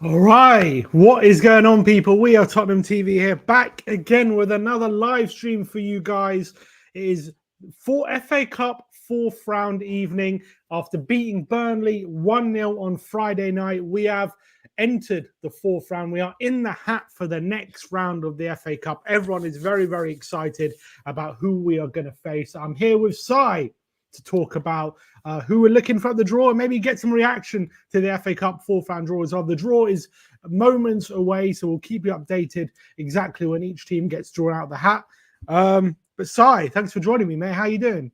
All right, what is going on, people? We are Tottenham TV here, back again with another live stream for you guys. It is for FA Cup fourth round evening. After beating Burnley 1-0 on Friday night, we have entered the fourth round. We are in the hat for the next round of the FA Cup. Everyone is very, very excited about who we are going to face. I'm here with Sai to talk about who we're looking for at the draw and maybe get some reaction to the FA Cup fourth round draw as well. The draw is moments away, so we'll keep you updated exactly when each team gets drawn out of the hat. But Sai, thanks for joining me, mate. How you doing?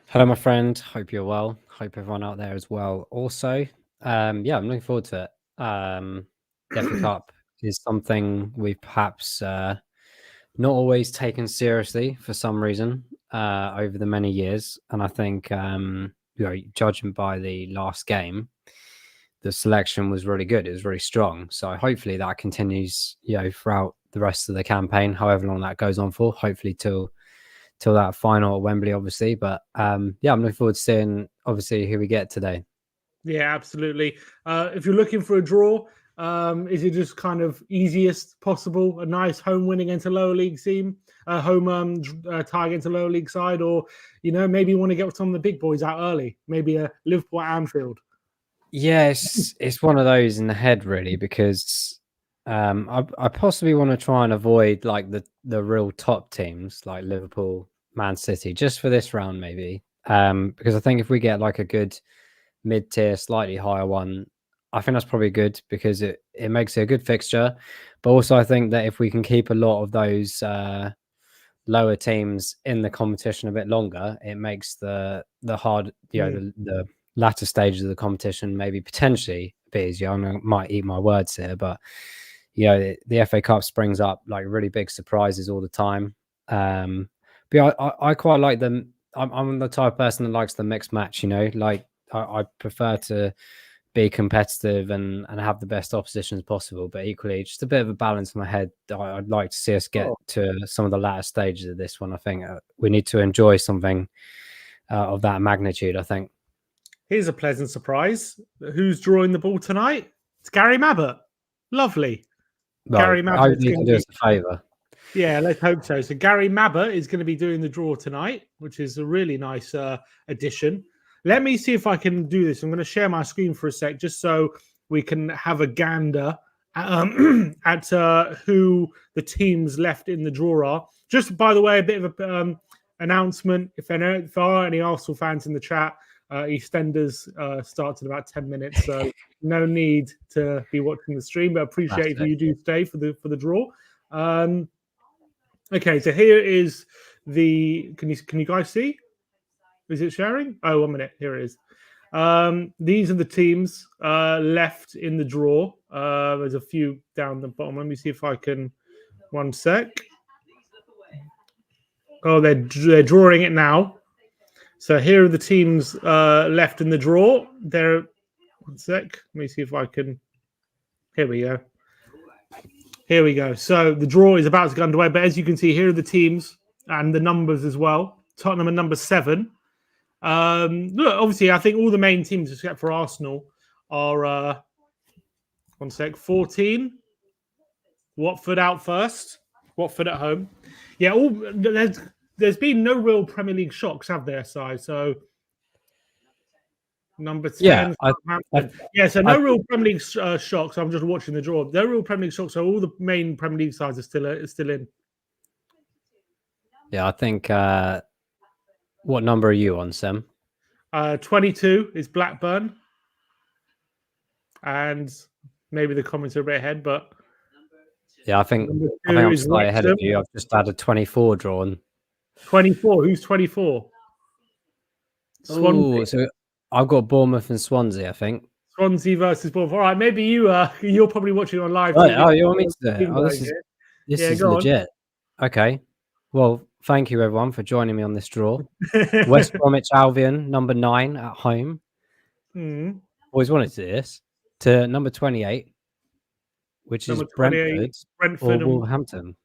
Hello, my friend. Hope you're well. Hope everyone out there is well. Also, I'm looking forward to it. The FA Cup is something we've perhaps not always taken seriously for some reason over the many years, and I think judging by the last game, the selection was really good. It was really strong. So hopefully that continues, throughout the rest of the campaign, however long that goes on for. Hopefully till that final at Wembley, obviously. But I'm looking forward to seeing, obviously, who we get today. Yeah, absolutely. If you're looking for a draw, is it just kind of easiest possible? A nice home win against a lower league team, home tie against a lower league side, or maybe you want to get some of the big boys out early, maybe a Liverpool at Anfield. Yeah, it's one of those in the head, really, because I possibly want to try and avoid like the real top teams like Liverpool, Man City, just for this round, maybe. Because I think if we get like a good mid-tier, slightly higher one, I think that's probably good because it makes it a good fixture. But also, I think that if we can keep a lot of those lower teams in the competition a bit longer, it makes the hard, the latter stages of the competition maybe potentially a bit easier. I might eat my words here, but the FA Cup springs up like really big surprises all the time. But I quite like them. I'm the type of person that likes the mixed match. Like I prefer to be competitive and have the best oppositions possible, but equally just a bit of a balance in my head. I'd like to see us get to some of the latter stages of this one. I think we need to enjoy something of that magnitude, I think. Here's a pleasant surprise. Who's drawing the ball tonight? It's Gary Mabbott. Lovely. Well, Gary I hope Mabbott's you going can to do be... us a favour. Yeah, let's hope so. So Gary Mabbott is going to be doing the draw tonight, which is a really nice addition. Let me see if I can do this. I'm going to share my screen for a sec just so we can have a gander at who the teams left in the draw are. Just, by the way, a bit of a announcement. If there are any Arsenal fans in the chat, EastEnders starts in about 10 minutes, so no need to be watching the stream, but appreciate if you do stay for the draw. Okay, so here is the. Can you guys see? Is it sharing? Oh, 1 minute. Here it is. These are the teams left in the draw. There's a few down the bottom. Let me see if I can. 1 sec. Oh, they're drawing it now. So here are the teams left in the draw. There. 1 sec. Let me see if I can. Here we go. Here we go. So the draw is about to get underway. But as you can see, here are the teams and the numbers as well. Tottenham are number 7. Look, obviously, I think all the main teams except for Arsenal are 1 sec. 14. Watford out first. Watford at home. Yeah, there's been no real Premier League shocks, have there, Si? So number 10. So no real Premier League shocks. I'm just watching the draw. No real Premier League shocks. So all the main Premier League sides are still in. Yeah, I think. What number are you on, Sam? 22 is Blackburn. And maybe the comments are a bit ahead, but yeah, I think I'm slightly ahead of you. I've just had a 24 drawn. 24. Who's 24? Oh, so I've got Bournemouth and Swansea, I think. Swansea versus Bournemouth. All right, maybe you're probably watching on live. Right, oh, you want me to do it? Oh, this is legit. On. Okay. Well, thank you everyone for joining me on this draw. West Bromwich Albion, number 9 at home. Always wanted to do this. To number 28, which is Brentford or Wolverhampton.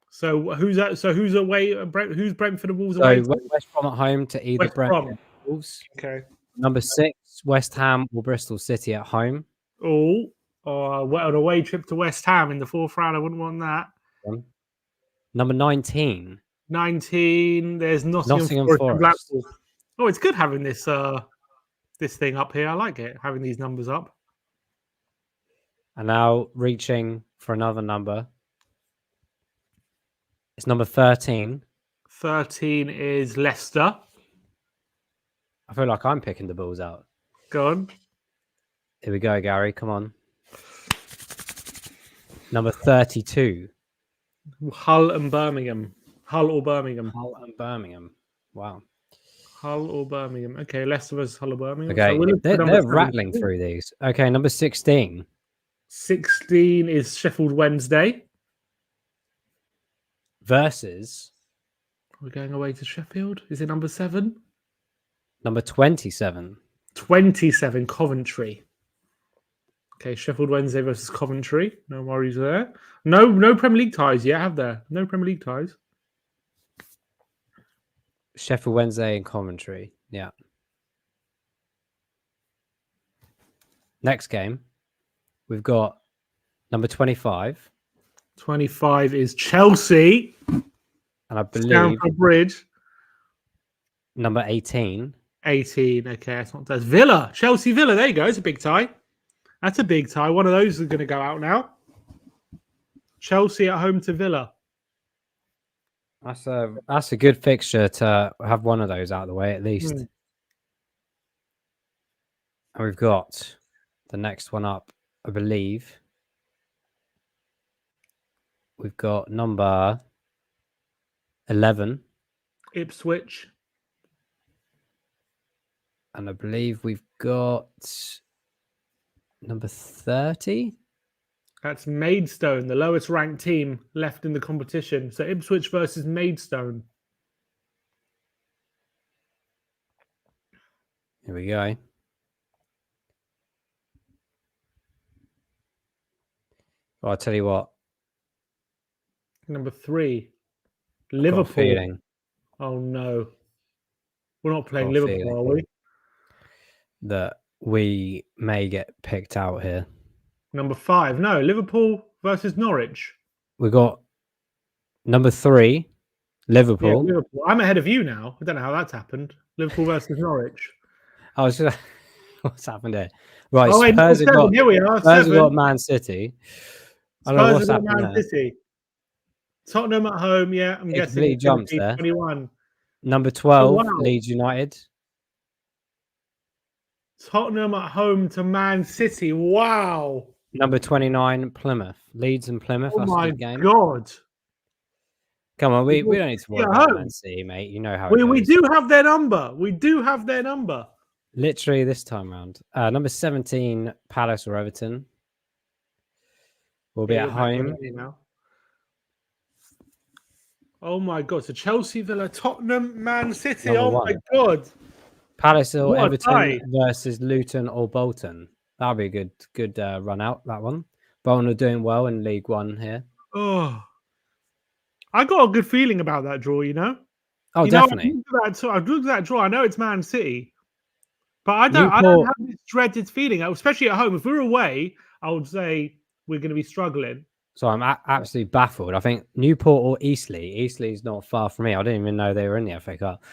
So who's that? So who's away? Who's Brentford and Wolves away? So West Brom at home to either Brentford or Wolves. Okay. Number 6, West Ham or Bristol City at home. Oh, on a away trip to West Ham in the fourth round. I wouldn't want that. Number 19. 19. There's Nottingham Nottingham Forest and Forest. Blackpool. Oh, it's good having this this thing up here. I like it, having these numbers up. And now reaching for another number. It's number 13. 13 is Leicester. I feel like I'm picking the balls out. Go on. Here we go, Gary. Come on. Number 32. Hull and Birmingham. Hull or Birmingham. Hull and Birmingham. Wow. Hull or Birmingham. Okay, Leicester versus Hull or Birmingham. Okay, So they're rattling through these. Okay, number 16. 16 is Sheffield Wednesday. Versus. We're going away to Sheffield. Is it number 7? Number 27. 27, Coventry. Okay, Sheffield Wednesday versus Coventry. No worries there. No Premier League ties yet, have there? No Premier League ties. Sheffield Wednesday and Coventry. Yeah. Next game, we've got number 25. 25 is Chelsea. And I believe Stamford Bridge. number 18. 18. Okay, that's Villa. Chelsea Villa. There you go. It's a big tie. That's a big tie. One of those is going to go out now. Chelsea at home to Villa. That's a good fixture to have one of those out of the way at least. And we've got the next one up, I believe. We've got number 11. Ipswich. And I believe we've got number 30. That's Maidstone, the lowest ranked team left in the competition. So Ipswich versus Maidstone. Here we go. Well, I'll tell you what. Number 3, Liverpool. Oh no. We're not playing Liverpool, are we? That we may get picked out here. Number 5. No, Liverpool versus Norwich. We got number 3, Liverpool. Yeah, Liverpool. I'm ahead of you now. I don't know how that's happened. Liverpool versus Norwich. I was just, what's happened here? Right, oh, Spurs have got, here we are. Spurs have got Man City. I don't know what's happened Man there. City. Tottenham at home, yeah. I'm guessing completely jumps there. 21. Number 12, Leeds United. Tottenham at home to Man City. Wow. Number 29, Plymouth. Leeds and Plymouth. Oh that's my a good game. God. Come on, we don't need to worry about Man City, mate. You know how it goes. We do have their number. We do have their number. Literally this time round. Number 17, Palace or Everton. We'll be at home. Oh my God. So Chelsea, Villa, Tottenham, Man City. Number oh 1. my God. Palace or Everton versus Luton or Bolton. That'll be a good run out, that one. Bolton are doing well in League One here. Oh, I got a good feeling about that draw, you know? Oh, definitely. I've looked at that draw. I know it's Man City, but I don't have this dreaded feeling, especially at home. If we were away, I would say we're going to be struggling. So I'm absolutely baffled. I think Newport or Eastleigh. Eastleigh's not far from me. I didn't even know they were in the FA Cup.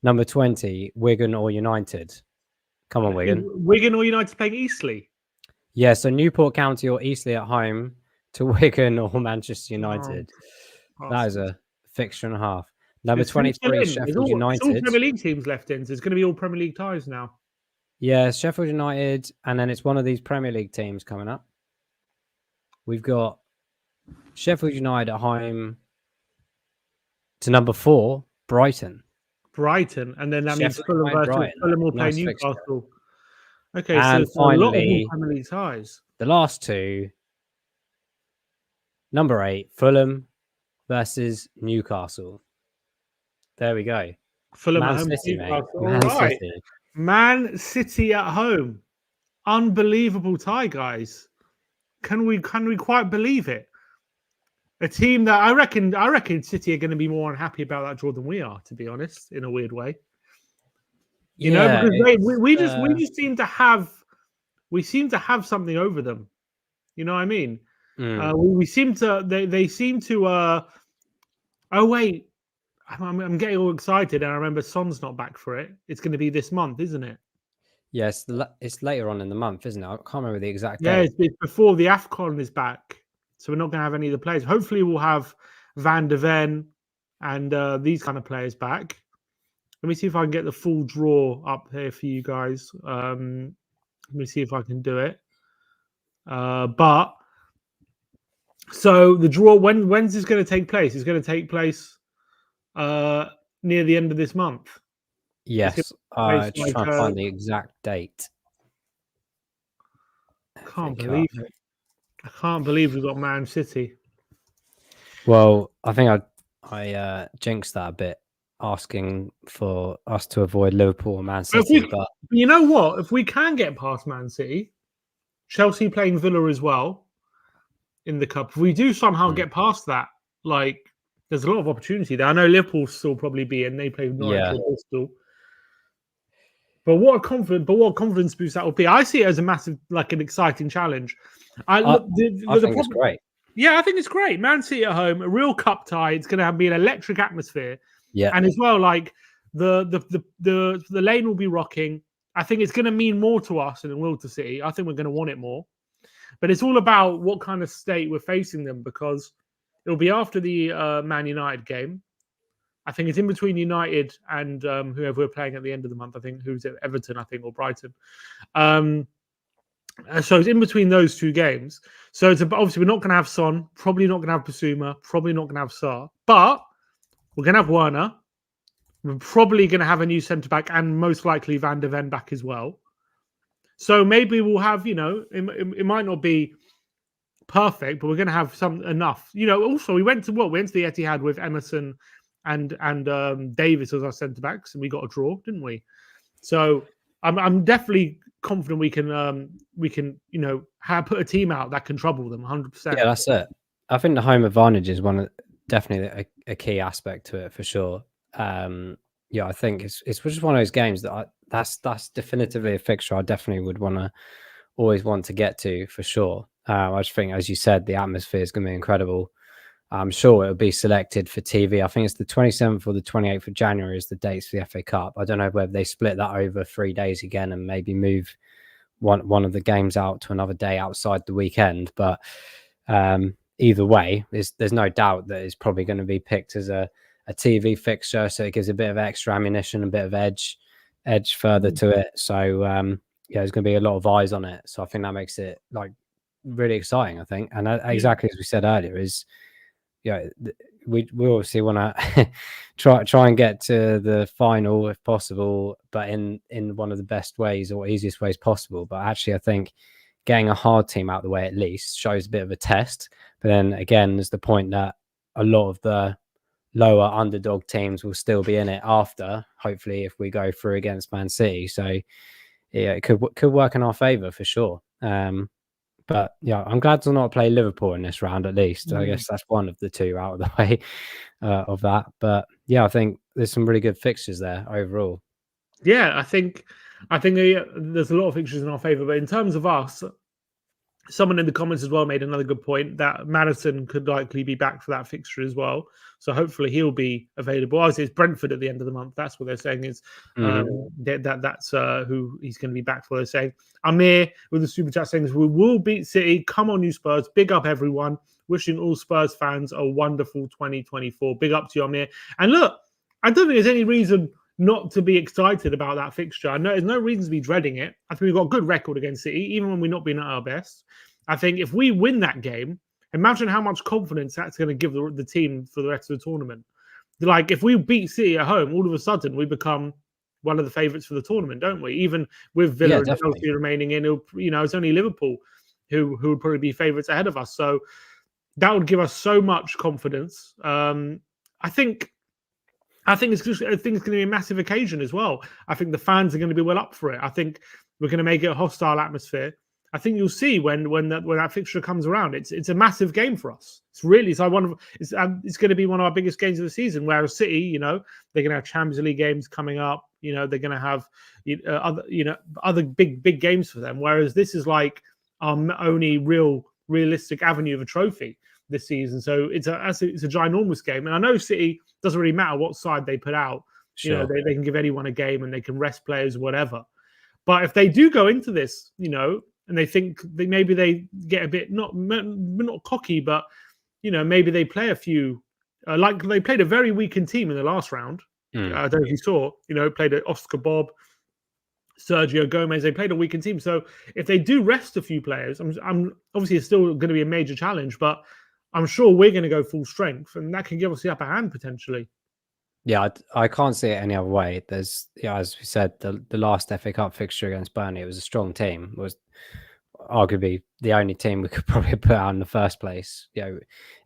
Number 20, Wigan or United. Come on, Wigan. Wigan or United playing Eastleigh? Yeah, so Newport County or Eastleigh at home to Wigan or Manchester United. That is a fixture and a half. Number 23, Sheffield United. It's all Premier League teams left in, so it's going to be all Premier League ties now. Yeah, Sheffield United, and then it's one of these Premier League teams coming up. We've got Sheffield United at home to number 4, Brighton. Brighton, and then that means Fulham will play Newcastle. Fixture. Okay, and so finally, a lot of Premier League ties. The last two, number 8, Fulham versus Newcastle. There we go. Fulham Man at home, City, Newcastle. mate. Man City. Man City at home. Unbelievable tie, guys. Can we quite believe it? A team that I reckon City are going to be more unhappy about that draw than we are, to be honest, in a weird way. You know, because we just seem to have we seem to have something over them. You know what I mean? Mm. We seem to they seem to. Oh wait, I'm getting all excited, and I remember Son's not back for it. It's going to be this month, isn't it? Yes, it's later on in the month, isn't it? I can't remember the exact Yeah, date. it's before the AFCON is back, so we're not going to have any of the players. Hopefully, we'll have Van der Ven and these kind of players back. Let me see if I can get the full draw up here for you guys. Let me see if I can do it. But so the draw, when's this going to take place? It's going to take place near the end of this month. It's going Yes, to take place just trying to find the exact date. FA can't Cup. believe I can't believe we've got Man City. Well, I think I jinxed that a bit, asking for us to avoid Liverpool or Man But City, but you know what? If we can get past Man City, Chelsea playing Villa as well in the cup. If we do somehow get past that, like there's a lot of opportunity there. I know Liverpool still probably be in. They play Norwich yeah, or Bristol. But what a confidence boost that would be. I see it as a massive, like an exciting challenge. I I look I the think it's problem. great. Yeah, I think it's great. Man City at home, a real cup tie. It's going to be an electric atmosphere, Yeah, and as well, like the lane will be rocking. I think it's going to mean more to us than it will to City. I think we're going to want it more. But it's all about what kind of state we're facing them because it'll be after the Man United game. I think it's in between United and whoever we're playing at the end of the month. I think who's it? Everton, I think, or Brighton. Um, so it's in between those two games. So it's obviously we're not going to have Son, probably not going to have Basuma, probably not going to have Sarr, but we're going to have Werner. We're probably going to have a new centre back and most likely Van der Ven back as well. So maybe we'll have, it might not be perfect, but we're going to have some enough. Also we went to the Etihad with Emerson and Davis as our centre backs, and we got a draw, didn't we? So I'm definitely confident we can put a team out that can trouble them 100%. yeah, that's it. I think the home advantage is definitely a key aspect to it for sure. Yeah, I think it's just one of those games that that's definitively a fixture I definitely would always want to get to for sure. I just think, as you said, the atmosphere is going to be incredible. I'm sure it'll be selected for TV. I think it's the 27th or the 28th of January is the dates for the FA Cup. I don't know whether they split that over 3 days again and maybe move one of the games out to another day outside the weekend. But either way, there's no doubt that it's probably going to be picked as a TV fixture, so it gives a bit of extra ammunition, a bit of edge further to it. So yeah, there's going to be a lot of eyes on it. So I think that makes it like really exciting. I think, and exactly as we said earlier, is we obviously want to try and get to the final if possible, but in one of the best ways or easiest ways possible. But actually, I think getting a hard team out of the way at least shows a bit of a test. But then again, there's the point that a lot of the lower underdog teams will still be in it after, hopefully, if we go through against Man City. So yeah, it could work in our favour for sure. But yeah, I'm glad to not play Liverpool in this round at least. I guess that's one of the two out of the way of that. But yeah, I think there's some really good fixtures there overall. Yeah, I think there's a lot of fixtures in our favour, but in terms of us, someone in the comments as well made another good point that Madison could likely be back for that fixture as well. So hopefully he'll be available. Obviously, it's Brentford at the end of the month. That's what they're saying is that's who he's going to be back for. They're saying Amir with the super chat saying we will beat City. Come on, you Spurs! Big up everyone. Wishing all Spurs fans a wonderful 2024. Big up to you, Amir. And look, I don't think there's any reason not to be excited about that fixture. I know there's no reason to be dreading it. I think we've got a good record against City, even when we're not being at our best. I think if we win that game, imagine how much confidence that's going to give the team for the rest of the tournament. Like if we beat City at home, all of a sudden we become one of the favourites for the tournament, don't we? Even with Villa and Chelsea remaining in, it's only Liverpool who would probably be favourites ahead of us. So that would give us so much confidence. I think it's going to be a massive occasion as well. I think the fans are going to be well up for it. I think we're going to make it a hostile atmosphere. I think you'll see when that fixture comes around, it's a massive game for us. It's really it's like it's going to be one of our biggest games of the season. Whereas City, you know, they're going to have Champions League games coming up. You know, they're going to have other big games for them. Whereas this is like our only realistic avenue of a trophy this season. So it's a ginormous game. And I know City doesn't really matter what side they put out. Sure. You know, they can give anyone a game and they can rest players, whatever. But if they do go into this, you know, and they think maybe they get a bit not cocky, but you know, maybe they play a few like they played a very weakened team in the last round. I don't know if you saw, you know, played an Oscar Bob, Sergio Gomez. They played a weakened team. So if they do rest a few players, I'm obviously it's still going to be a major challenge, but I'm sure we're going to go full strength, and that can give us the upper hand potentially. Yeah, I can't see it any other way. There's, yeah, as we said, the last FA Cup fixture against Burnley, it was a strong team. It was arguably the only team we could probably put out in the first place, you know,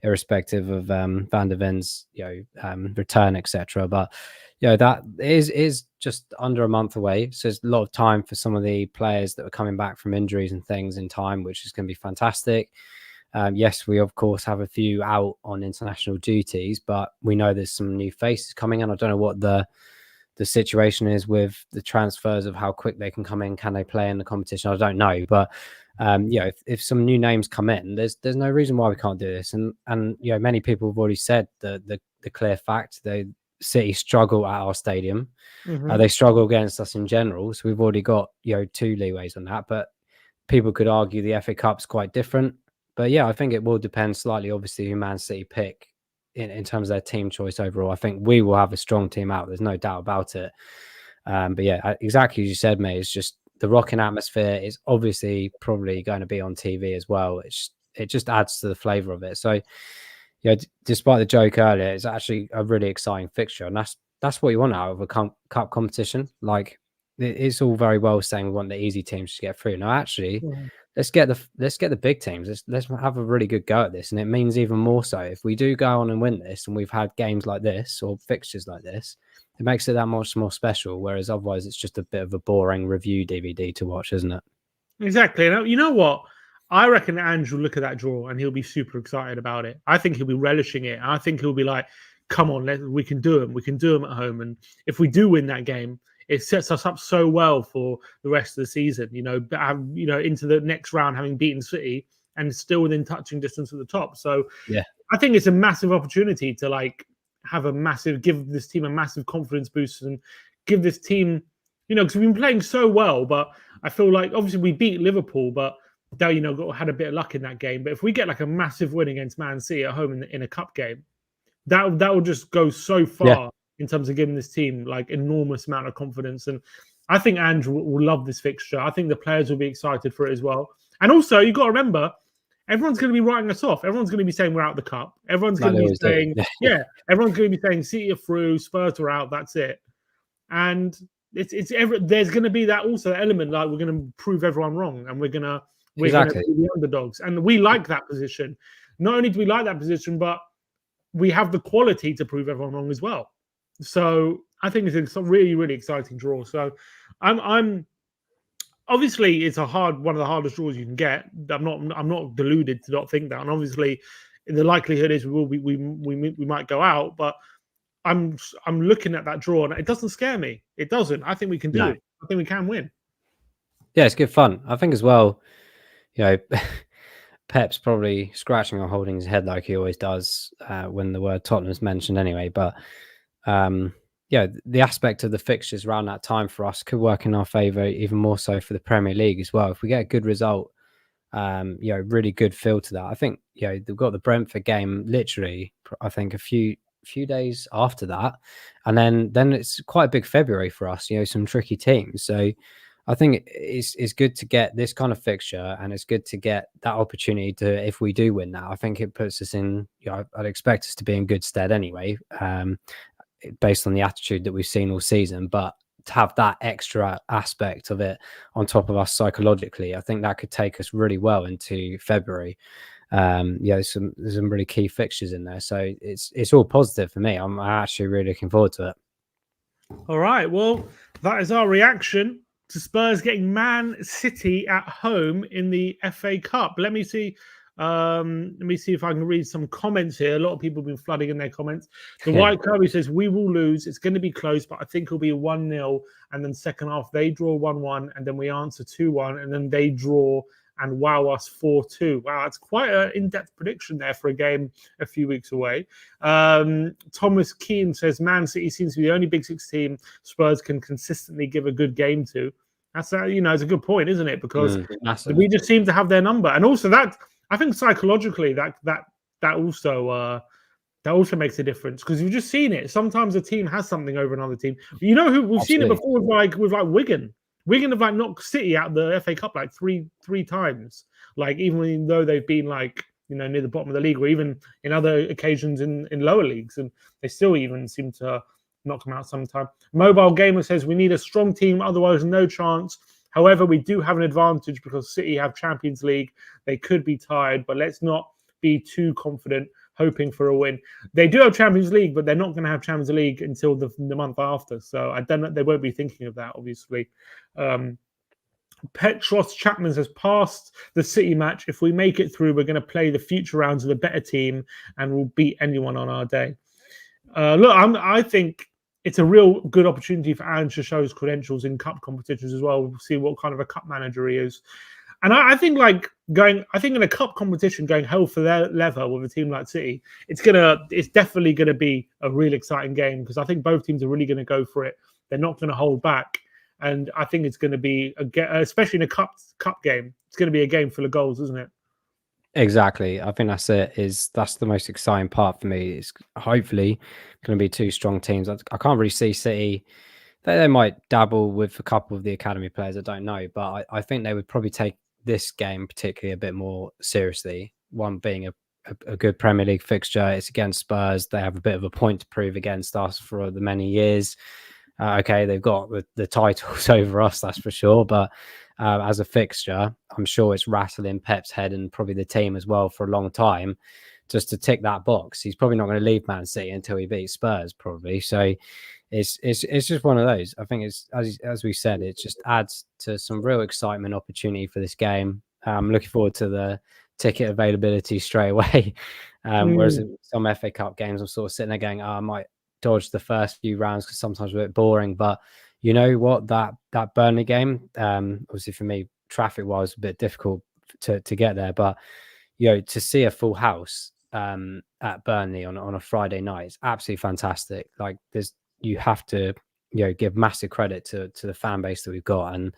irrespective of Van der Ven's, you know, return, etc. But you know, that is just under a month away, so there's a lot of time for some of the players that are coming back from injuries and things in time, which is going to be fantastic. Yes, we of course have a few out on international duties, but we know there's some new faces coming in. I don't know what the situation is with the transfers of how quick they can come in. Can they play in the competition? I don't know, but you know, if some new names come in, there's no reason why we can't do this. And you know, many people have already said the clear fact they City struggle at our stadium. They struggle against us in general, so we've already got, you know, 2 leeways on that. But people could argue the FA Cup's quite different. But yeah, I think it will depend slightly, obviously, who Man City pick in terms of their team choice overall. I think we will have a strong team out. There's no doubt about it. But yeah, exactly as you said, mate, it's just the rocking atmosphere is obviously probably going to be on TV as well. It just adds to the flavour of it. So, yeah, despite the joke earlier, it's actually a really exciting fixture. And that's what you want out of a cup competition. Like, it's all very well saying we want the easy teams to get through. No, actually, let's get the big teams. Let's have a really good go at this. And it means even more so if we do go on and win this, and we've had games like this or fixtures like this, it makes it that much more special. Whereas otherwise, it's just a bit of a boring review DVD to watch, isn't it? Exactly. And you know what? I reckon Andrew will look at that draw and he'll be super excited about it. I think he'll be relishing it. I think he'll be like, come on, we can do them. We can do them at home. And if we do win that game, it sets us up so well for the rest of the season, you know, into the next round, having beaten City and still within touching distance at the top. So yeah, I think it's a massive opportunity to like give this team a massive confidence boost and give this team, you know, because we've been playing so well, but I feel like obviously we beat Liverpool, but they, you know, had a bit of luck in that game. But if we get like a massive win against Man City at home in a cup game, that will just go so far in terms of giving this team like enormous amount of confidence. And I think Andrew will love this fixture. I think the players will be excited for it as well. And also, you've got to remember, everyone's going to be writing us off. Everyone's going to be saying we're out the cup. Everyone's going to be saying, everyone's going to be saying City are through, Spurs are out. That's it. And there's going to be that also element like we're going to prove everyone wrong, and we're going to be the underdogs, and we like that position. Not only do we like that position, but we have the quality to prove everyone wrong as well. So I think it's a really, really exciting draw. So I'm obviously it's one of the hardest draws you can get. I'm not deluded to not think that. And obviously, the likelihood is we might go out, but I'm looking at that draw and it doesn't scare me. It doesn't. I think we can do it. I think we can win. Yeah, it's good fun. I think as well, you know, Pep's probably scratching or holding his head like he always does when the word Tottenham's mentioned anyway. But yeah, the aspect of the fixtures around that time for us could work in our favour, even more so for the Premier League as well. If we get a good result, you know, really good feel to that. I think, you know, they've got the Brentford game literally, I think, a few days after that. And then it's quite a big February for us, you know, some tricky teams. So I think it's good to get this kind of fixture, and it's good to get that opportunity to, if we do win that, I think it puts us in, you know, I'd expect us to be in good stead anyway, based on the attitude that we've seen all season. But to have that extra aspect of it on top of us psychologically, I think that could take us really well into February. Yeah, there's some really key fixtures in there. So it's all positive for me. I'm actually really looking forward to it. All right. Well, that is our reaction to Spurs getting Man City at home in the FA Cup. Let me see. Let me see if I can read some comments here. A lot of people have been flooding in their comments. The White Kirby says, we will lose. It's going to be close, but I think it'll be 1-0. And then second half, they draw 1-1. And then we answer 2-1. And then they draw and wow us 4-2. Wow, it's quite an in-depth prediction there for a game a few weeks away. Thomas Keane says, Man City seems to be the only Big Six team Spurs can consistently give a good game to. That's it's a good point, isn't it? Because we just seem to have their number. And also that, I think psychologically that also makes a difference, because you've just seen it. Sometimes a team has something over another team. You know who we've seen it before with Wigan. Wigan have like knocked City out of the FA Cup like three times. Like even though they've been like near the bottom of the league, or even in other occasions in lower leagues, and they still even seem to knock them out sometime. Mobile Gamer says we need a strong team, otherwise no chance. However, we do have an advantage because City have Champions League. They could be tired, but let's not be too confident, hoping for a win. They do have Champions League, but they're not going to have Champions League until the month after. So I don't know. They won't be thinking of that, obviously. Petros Chapman says, past the City match, if we make it through, we're going to play the future rounds of the better team and we'll beat anyone on our day. I think it's a real good opportunity for Aaron to show his credentials in cup competitions as well. We'll see what kind of a cup manager he is. And I think in a cup competition, going hell for their leather with a team like City, it's definitely gonna be a really exciting game, because I think both teams are really gonna go for it. They're not gonna hold back, and I think it's gonna be especially in a cup game. It's gonna be a game full of goals, isn't it? Exactly. I think that's the most exciting part for me. It's hopefully going to be two strong teams. I can't really see City. They might dabble with a couple of the academy players. I don't know, but I think they would probably take this game particularly a bit more seriously. One being a good Premier League fixture. It's against Spurs. They have a bit of a point to prove against us for the many years. Okay, they've got the titles over us, that's for sure. But as a fixture, I'm sure it's rattling Pep's head and probably the team as well for a long time, just to tick that box. He's probably not going to leave Man City until he beats Spurs, probably. So it's just one of those. I think it's as we said, it just adds to some real excitement, opportunity for this game. I'm looking forward to the ticket availability straight away. Whereas in some FA Cup games, I'm sort of sitting there going, I might dodge the first few rounds because sometimes we're a bit boring. But you know what, that Burnley game, obviously for me, traffic wise, a bit difficult to get there. But to see a full house at Burnley on a Friday night, it's absolutely fantastic. Like you have to give massive credit to the fan base that we've got, and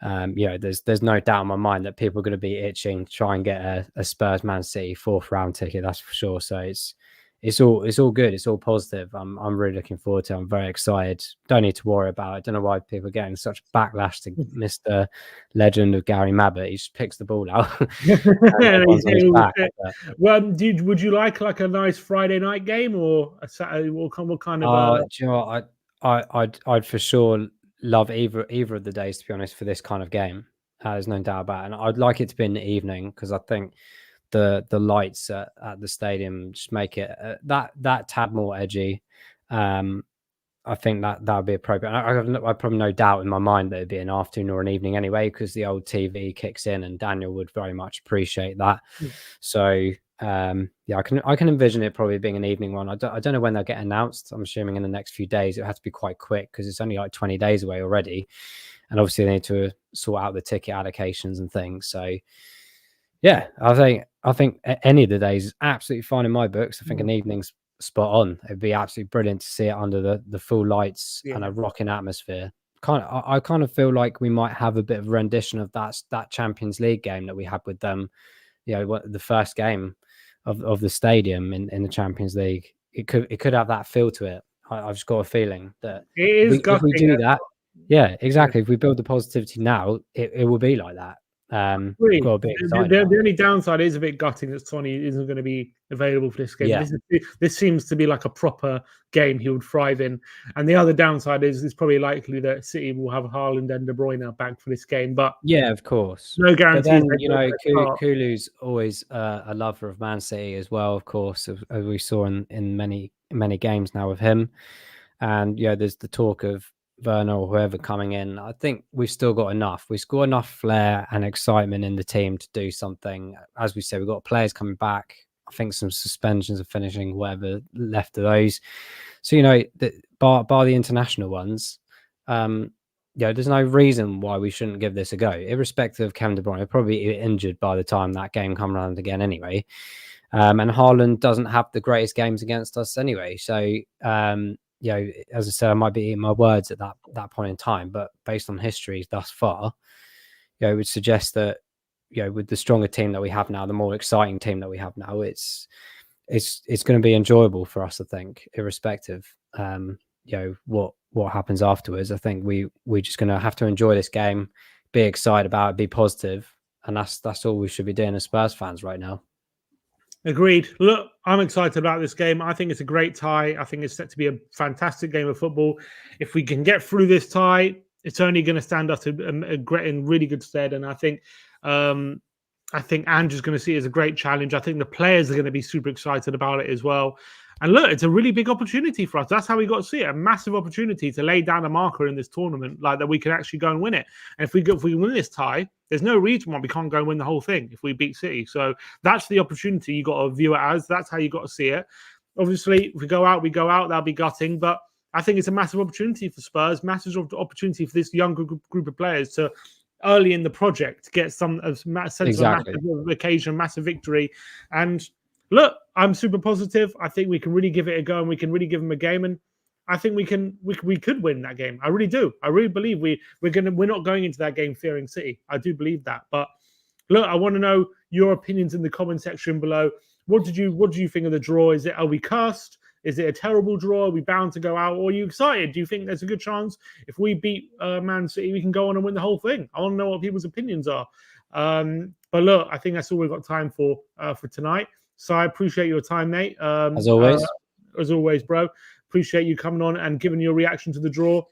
there's no doubt in my mind that people are going to be itching to try and get a Spurs Man City 4th round ticket, that's for sure. So it's all good. It's all positive. I'm really looking forward to it. I'm very excited. Don't need to worry about it. I don't know why people are getting such backlash to Mr. Legend of Gary Mabbott. He just picks the ball out. Well, would you like a nice Friday night game or a Saturday? What kind of? Do you know what? I'd for sure love either of the days, to be honest, for this kind of game. There's no doubt about it. And I'd like it to be in the evening, because I think the lights at the stadium just make it that tad more edgy. I think that would be appropriate. I probably no doubt in my mind that it'd be an afternoon or an evening anyway, because the old TV kicks in, and Daniel would very much appreciate that. So I can envision it probably being an evening one. I don't know when they'll get announced. I'm assuming in the next few days. It has to be quite quick, because it's only like 20 days away already, and obviously they need to sort out the ticket allocations and things. So yeah, I think any of the days is absolutely fine in my books. I think an evening's spot on. It'd be absolutely brilliant to see it under the full lights and a rocking atmosphere. I kind of feel like we might have a bit of a rendition of that Champions League game that we had with them. The first game of the stadium in the Champions League. It could have that feel to it. I've just got a feeling that if we do that, yeah, exactly. If we build the positivity now, it will be like that. The only downside is a bit gutting that Sonny isn't going to be available for this game. Yeah. This seems to be like a proper game he would thrive in. And the other downside is it's probably likely that City will have Haaland and De Bruyne back for this game. But yeah, of course, no guarantees. But then Kulu's always a lover of Man City as well, of course, as we saw in many games now with him. And there's the talk of Werner or whoever coming in, I think we've still got enough. We've got enough flair and excitement in the team to do something. As we said, we've got players coming back. I think some suspensions are finishing, whatever left of those. So, you know, bar the international ones, there's no reason why we shouldn't give this a go, irrespective of Kevin De Bruyne. He'll probably be injured by the time that game comes around again anyway. And Haaland doesn't have the greatest games against us anyway. So, as I said, I might be eating my words at that point in time, but based on history thus far, it would suggest that, with the stronger team that we have now, the more exciting team that we have now, it's going to be enjoyable for us, I think, irrespective, what happens afterwards. I think we're just going to have to enjoy this game, be excited about it, be positive, and that's all we should be doing as Spurs fans right now. Agreed. Look, I'm excited about this game. I think it's a great tie. I think it's set to be a fantastic game of football. If we can get through this tie, it's only going to stand us in really good stead. And I think Andrew's going to see it as a great challenge. I think the players are going to be super excited about it as well. And look, it's a really big opportunity for us. That's how we got to see it. A massive opportunity to lay down a marker in this tournament, like that we can actually go and win it. And if we win this tie, there's no reason why we can't go and win the whole thing if we beat City. So that's the opportunity you got to view it as. That's how you got to see it. Obviously, if we go out, that'll be gutting. But I think it's a massive opportunity for Spurs, massive opportunity for this young group of players to early in the project get some sense of a massive occasion, massive victory. And look, I'm super positive. I think we can really give it a go and we can really give them a game. And I think we could win that game. I really do. I really believe we're not going into that game fearing City. I do believe that. But look, I want to know your opinions in the comment section below. What did you think of the draw? Are we cursed? Is it a terrible draw? Are we bound to go out? Or are you excited? Do you think there's a good chance if we beat Man City, we can go on and win the whole thing? I want to know what people's opinions are. But look, I think that's all we've got time for tonight. So I appreciate your time, mate. As always, bro. Appreciate you coming on and giving your reaction to the draw.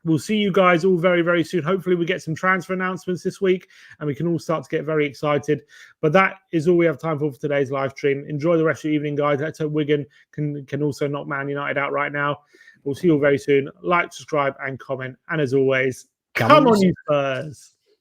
We'll see you guys all very, very soon. Hopefully we get some transfer announcements this week and we can all start to get very excited. But that is all we have time for today's live stream. Enjoy the rest of your evening, guys. Let's hope Wigan can also knock Man United out right now. We'll see you all very soon. Like, subscribe, and comment. And as always, come on, you Spurs.